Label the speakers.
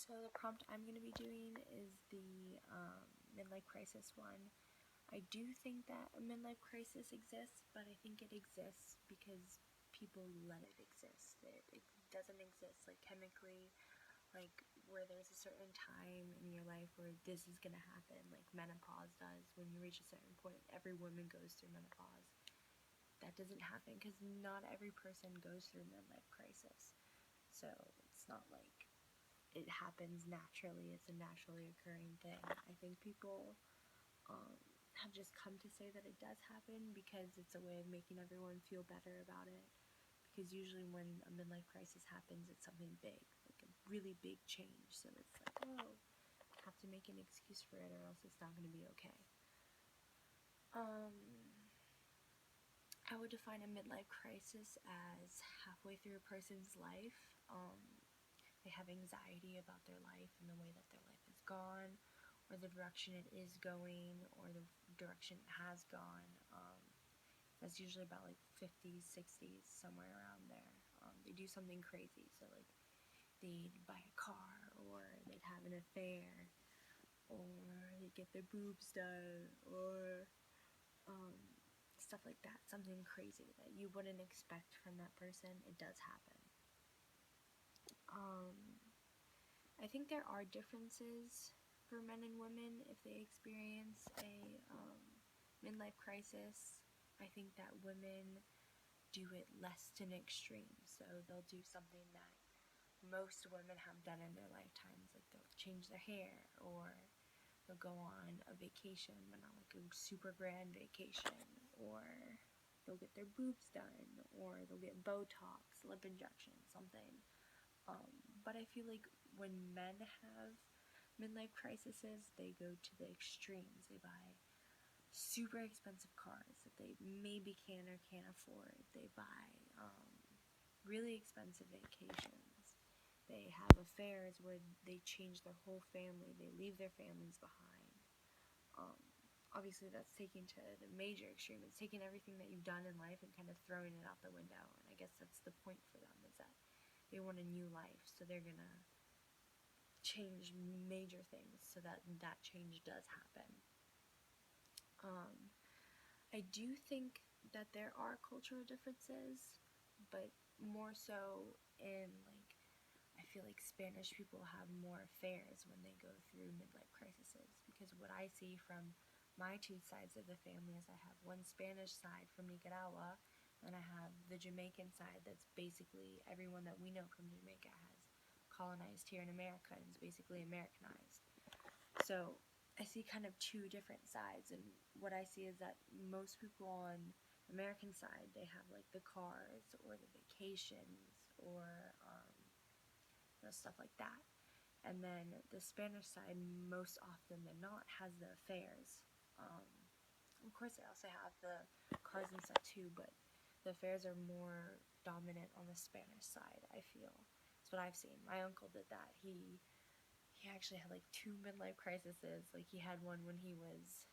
Speaker 1: So the prompt I'm going to be doing is the midlife crisis one. I do think that a midlife crisis exists, but I think it exists because people let it exist. It doesn't exist like chemically, like where there's a certain time in your life where this is going to happen, like menopause does. When you reach a certain point, every woman goes through menopause. That doesn't happen because not every person goes through midlife crisis. So it's not like it happens naturally. It's a naturally occurring thing. I think people have just come to say that it does happen because it's a way of making everyone feel better about it. Because usually when a midlife crisis happens, it's something big, like a really big change. So it's like, oh, I have to make an excuse for it or else it's not going to be okay. I would define a midlife crisis as halfway through a person's life. They have anxiety about their life and the way that their life is gone, or the direction it is going, or the direction it has gone. That's usually about like 50s, 60s, somewhere around there. They do something crazy, so like they'd buy a car, or they'd have an affair, or they'd get their boobs done, or stuff like that. Something crazy that you wouldn't expect from that person. It does happen. I think there are differences for men and women if they experience a midlife crisis. I think that women do it less to an extreme, so they'll do something that most women have done in their lifetimes, like they'll change their hair, or they'll go on a vacation, but not like a super grand vacation, or they'll get their boobs done, or they'll get Botox, lip injection, something. But I feel like when men have midlife crises, they go to the extremes. They buy super expensive cars that they maybe can or can't afford. They buy really expensive vacations. They have affairs where they change their whole family. They leave their families behind. Obviously, that's taking to the major extreme. It's taking everything that you've done in life and kind of throwing it out the window. And I guess that's the point for them, is that they want a new life, so they're gonna change major things so that that change does happen. I do think that there are cultural differences, but more so in like, I feel like Spanish people have more affairs when they go through midlife crises, because what I see from my two sides of the family is I have one Spanish side from Nicaragua, and I have the Jamaican side that's basically everyone that we know from Jamaica has colonized here in America and is basically Americanized. So I see kind of two different sides, and what I see is that most people on American side, they have like the cars or the vacations or stuff like that. And then the Spanish side, most often than not, has the affairs. Of course, they also have the cars and stuff too, but the affairs are more dominant on the Spanish side, I feel. That's what I've seen. My uncle did that. He actually had like two midlife crises. Like he had one when he was